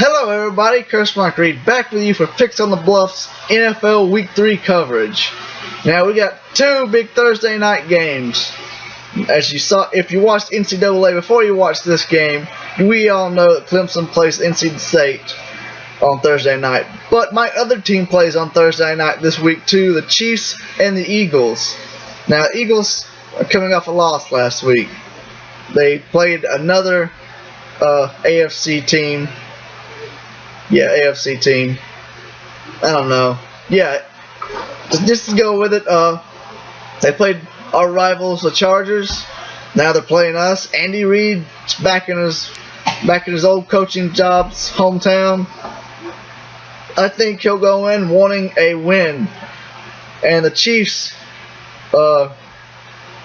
Hello everybody, Curse Mark Reed back with you for Picks on the Bluff's NFL Week 3 coverage. Now we got two big Thursday night games. As you saw, if you watched NCAA before you watched this game, we all know that Clemson plays NC State on Thursday night. But my other team plays on Thursday night this week too, the Chiefs and the Eagles. Now the Eagles are coming off a loss last week. They played another AFC team. Yeah, AFC team. I don't know. Yeah, just to go with it. They played our rivals, the Chargers. Now they're playing us. Andy Reid's back in his old coaching job's hometown. I think he'll go in wanting a win. And the Chiefs are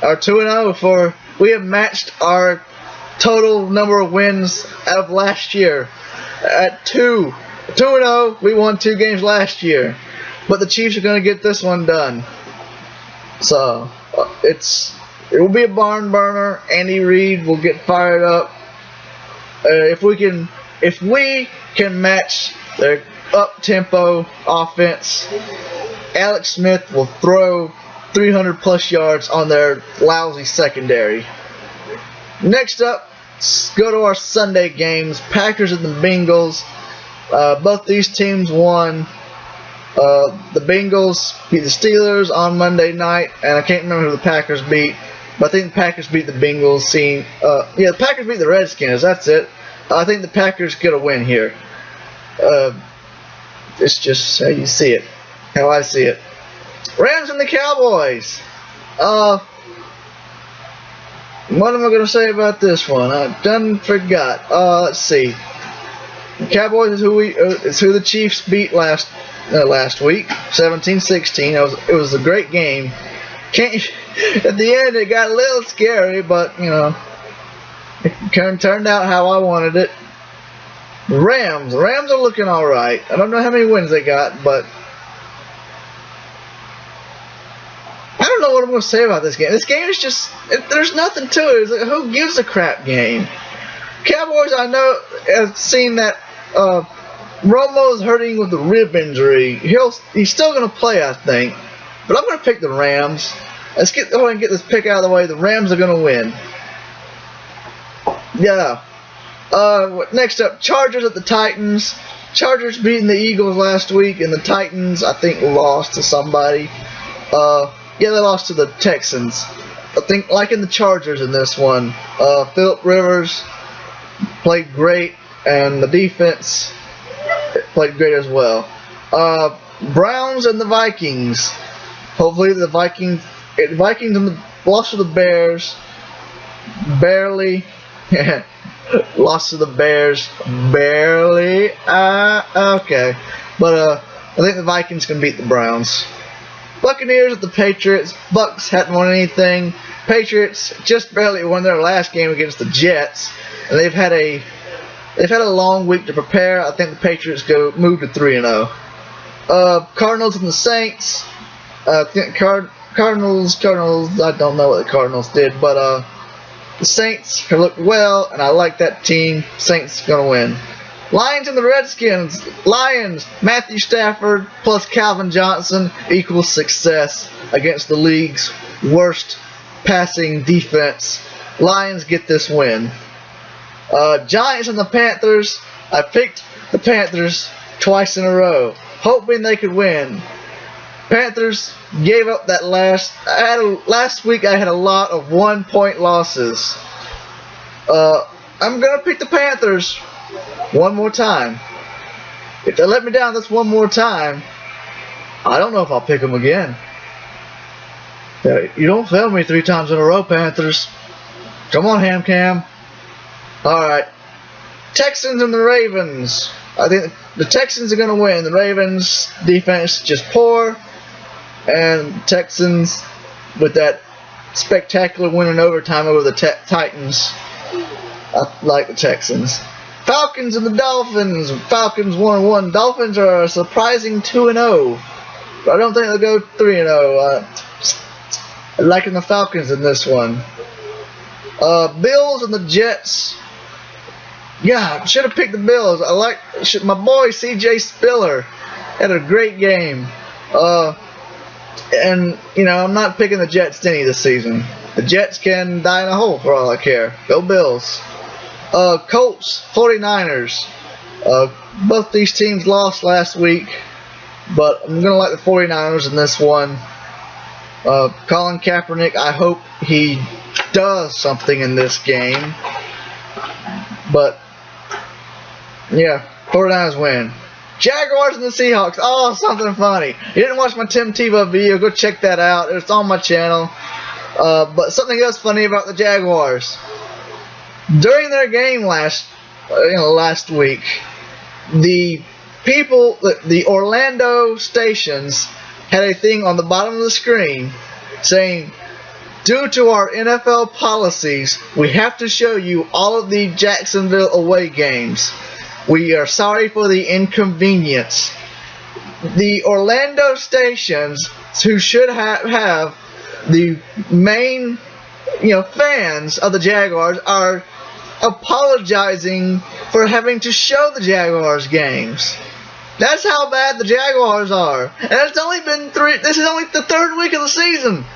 2-0 for. We have matched our total number of wins of last year. At 2-0, we won 2 games last year, but the Chiefs are going to get this one done. So it will be a barn burner. Andy Reid will get fired up. If we can match their up tempo offense, Alex Smith will throw 300 plus yards on their lousy secondary. Next up, let's go to our Sunday games. Packers and the Bengals. Both these teams won. The Bengals beat the Steelers on Monday night, and I can't remember who the Packers beat, but I think the Packers beat the Bengals. Yeah, the Packers beat the Redskins. That's it. I think the Packers get a win here. It's just how you see it, how I see it. Rams and the Cowboys. What am I going to say about this one? I done forgot. Let's see. The Cowboys is who the Chiefs beat last week, 17-16. It was a great game. At the end, it got a little scary, but you know, it turned out how I wanted it. The Rams are looking all right. I don't know how many wins they got, but I don't know what I'm going to say about this game. This game is just, there's nothing to it. It's like, who gives a crap game? Cowboys, I know, have seen that Romo's hurting with the rib injury. He's still going to play, I think. But I'm going to pick the Rams. Let's go ahead and get this pick out of the way. The Rams are going to win. Yeah. Next up, Chargers at the Titans. Chargers beating the Eagles last week, and the Titans, I think, lost to somebody. Yeah, they lost to the Texans. I think, like in the Chargers in this one, Phillip Rivers played great, and the defense played great as well. Browns and the Vikings. Hopefully the Vikings lost to the Bears. Barely. Lost to the Bears. Barely. Okay. But I think the Vikings can beat the Browns. Buccaneers at the Patriots. Bucks hadn't won anything. Patriots just barely won their last game against the Jets, and they've had a long week to prepare. I think the Patriots move to 3-0. Cardinals and the Saints. I think Cardinals. I don't know what the Cardinals did, but the Saints have looked well, and I like that team. Saints gonna win. Lions and the Redskins. Lions, Matthew Stafford plus Calvin Johnson equals success against the league's worst passing defense. Lions get this win. Giants and the Panthers. I picked the Panthers twice in a row, hoping they could win. Panthers gave up that last week. I had a lot of 1-point losses. I'm gonna pick the Panthers one more time. If they let me down this one more time, I don't know if I'll pick them again. You don't fail me 3 times in a row, Panthers. Come on, Ham Cam. Alright. Texans and the Ravens. I think the Texans are going to win. The Ravens' defense is just poor. And Texans, with that spectacular win in overtime over the Titans, I like the Texans. Falcons and the Dolphins. Falcons 1-1. Dolphins are a surprising 2-0. I don't think they'll go 3-0. I'm liking the Falcons in this one. Bills and the Jets. Yeah, should have picked the Bills. My boy C.J. Spiller had a great game. And I'm not picking the Jets any this season. The Jets can die in a hole for all I care. Go Bills. Colts, 49ers. Both these teams lost last week, but I'm gonna like the 49ers in this one. Colin Kaepernick, I hope he does something in this game. But yeah, 49ers win. Jaguars and the Seahawks. Oh, something funny. You didn't watch my Tim Tebow video, go check that out. It's on my channel. But something else funny about the Jaguars. During their game last week, the Orlando stations had a thing on the bottom of the screen saying, due to our NFL policies, we have to show you all of the Jacksonville away games. We are sorry for the inconvenience. The Orlando stations, who should have the main fans of the Jaguars, are apologizing for having to show the Jaguars games. That's how bad the Jaguars are. And it's only been this is only the 3rd week of the season.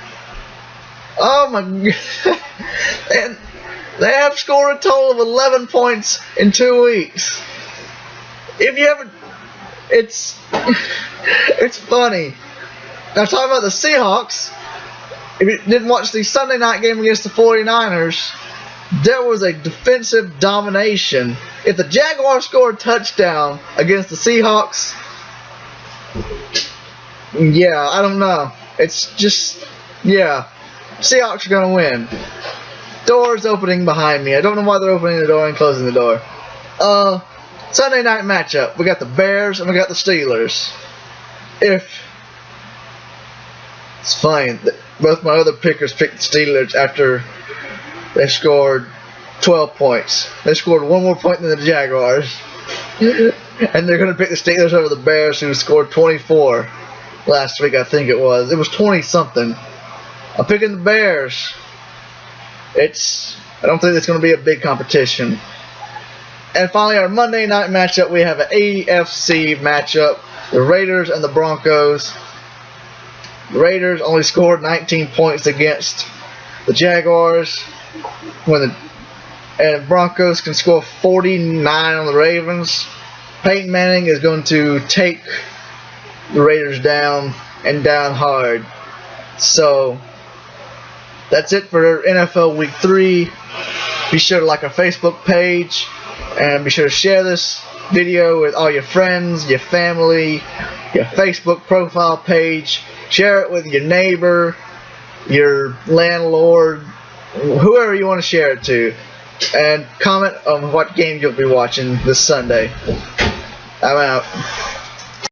Oh my God. And they have scored a total of 11 points in 2 weeks. If you ever, it's funny. Now talking about the Seahawks, if you didn't watch the Sunday night game against the 49ers, there was a defensive domination. If the Jaguars scored a touchdown against the Seahawks, yeah, I don't know. It's just, yeah, Seahawks are going to win. Doors opening behind me. I don't know why they're opening the door and closing the door. Sunday night matchup. We got the Bears and we got the Steelers. It's funny. Both my other pickers picked the Steelers after they scored 12 points. They scored one more point than the Jaguars. And they're going to pick the Steelers over the Bears, who scored 24 last week, I think it was. It was 20-something. I'm picking the Bears. I don't think it's going to be a big competition. And finally, our Monday night matchup, we have an AFC matchup. The Raiders and the Broncos. The Raiders only scored 19 points against the Jaguars. And Broncos can score 49 on the Ravens. Peyton Manning is going to take the Raiders down, and down hard. So that's it for NFL Week 3. Be sure to like our Facebook page, and be sure to share this video with all your friends, your family, your Facebook profile page. Share it with your neighbor, your landlord, whoever you want to share it to. And comment on what game you'll be watching this Sunday. I'm out.